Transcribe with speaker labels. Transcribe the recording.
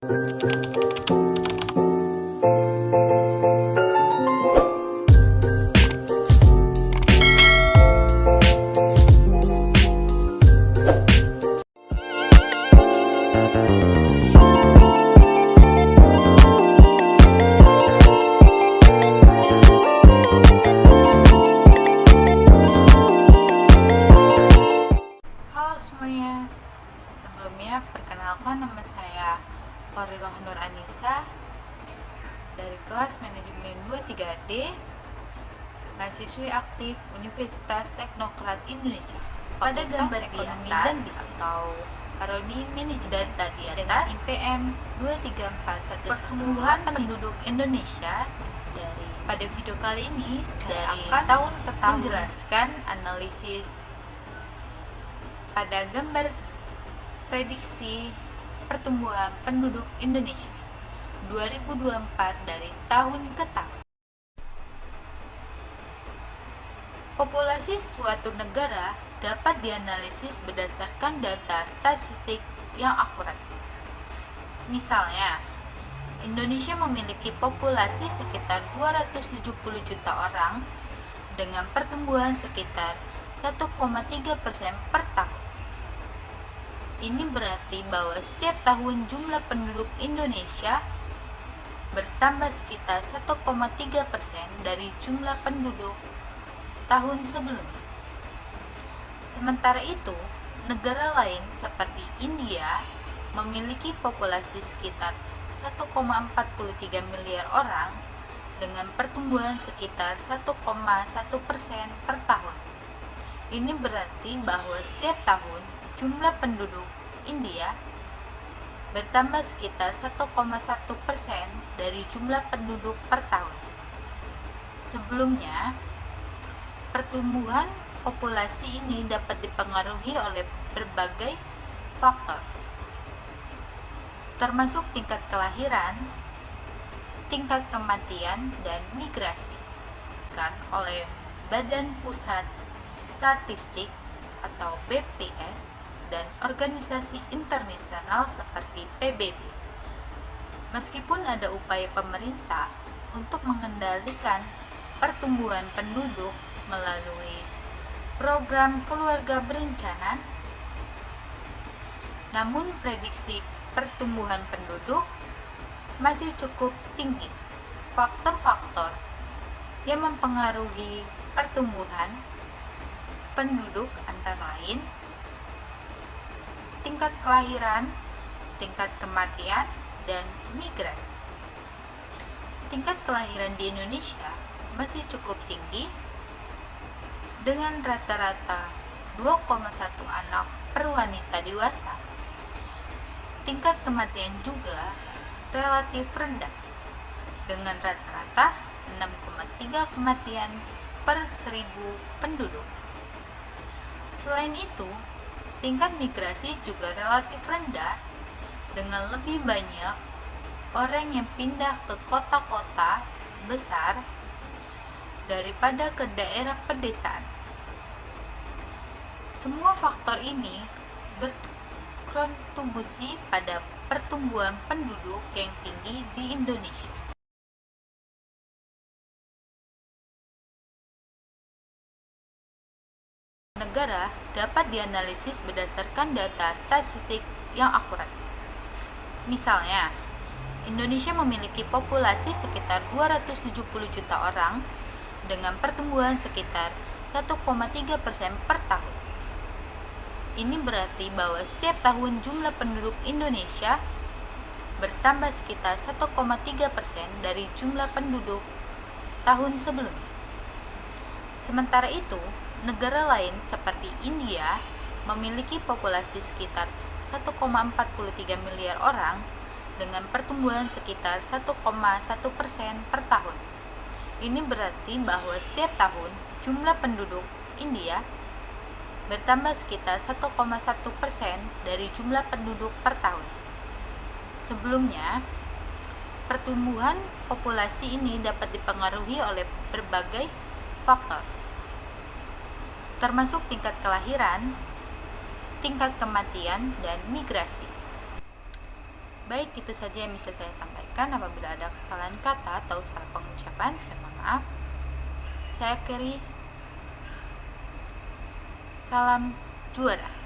Speaker 1: Halo semuanya, sebelumnya perkenalkan nama saya Korirah Nur Anissa dari kelas manajemen 23D, mahasiswi aktif Universitas Teknokrat Indonesia,
Speaker 2: Pada gambar di
Speaker 1: Ekonomi
Speaker 2: atas
Speaker 1: dan Bisnis
Speaker 2: atau
Speaker 1: Prodi Manajemen
Speaker 2: tadi
Speaker 1: dengan
Speaker 2: atas,
Speaker 1: IPM 23411
Speaker 2: pertumbuhan penduduk Indonesia dari
Speaker 1: Pada video kali ini saya
Speaker 2: dari
Speaker 1: akan
Speaker 2: tahun ke tahun
Speaker 1: menjelaskan analisis pada gambar prediksi pertumbuhan penduduk Indonesia 2024 dari tahun ke tahun. Populasi suatu negara dapat dianalisis berdasarkan data statistik yang akurat. Misalnya, Indonesia memiliki populasi sekitar 270 juta orang dengan pertumbuhan sekitar 1,3% per tahun. Ini berarti bahwa setiap tahun jumlah penduduk Indonesia bertambah sekitar 1,3% dari jumlah penduduk tahun sebelumnya. Sementara itu, negara lain seperti India memiliki populasi sekitar 1,43 miliar orang dengan pertumbuhan sekitar 1,1% per tahun. Ini berarti bahwa setiap tahun jumlah penduduk India bertambah sekitar 1,1% dari jumlah penduduk per tahun. Sebelumnya, pertumbuhan populasi ini dapat dipengaruhi oleh berbagai faktor, termasuk tingkat kelahiran, tingkat kematian, dan migrasi, kan oleh Badan Pusat Statistik atau BPS dan organisasi internasional seperti PBB. Meskipun ada upaya pemerintah untuk mengendalikan pertumbuhan penduduk melalui program keluarga berencana, namun prediksi pertumbuhan penduduk masih cukup tinggi. Faktor-faktor yang mempengaruhi pertumbuhan penduduk antara lain tingkat kelahiran, tingkat kematian, dan migrasi. Tingkat kelahiran di Indonesia masih cukup tinggi dengan rata-rata 2,1 anak per wanita dewasa. Tingkat kematian juga relatif rendah dengan rata-rata 6,3 kematian per 1000 penduduk. Selain itu, tingkat migrasi juga relatif rendah dengan lebih banyak orang yang pindah ke kota-kota besar daripada ke daerah pedesaan. Semua faktor ini berkontribusi pada pertumbuhan penduduk yang tinggi di Indonesia. Negara dapat dianalisis berdasarkan data statistik yang akurat. Misalnya, Indonesia memiliki populasi sekitar 270 juta orang dengan pertumbuhan sekitar 1,3% per tahun. Ini berarti bahwa setiap tahun jumlah penduduk Indonesia bertambah sekitar 1,3% dari jumlah penduduk tahun sebelumnya. Sementara itu, negara lain seperti India memiliki populasi sekitar 1,43 miliar orang dengan pertumbuhan sekitar 1,1% per tahun. Ini berarti bahwa setiap tahun jumlah penduduk India bertambah sekitar 1,1% dari jumlah penduduk per tahun. Sebelumnya, pertumbuhan populasi ini dapat dipengaruhi oleh berbagai faktor, termasuk tingkat kelahiran, tingkat kematian, dan migrasi. Baik, itu saja yang bisa saya sampaikan. Apabila ada kesalahan kata atau salah pengucapan, saya mohon maaf. Saya akhiri. Salam juara.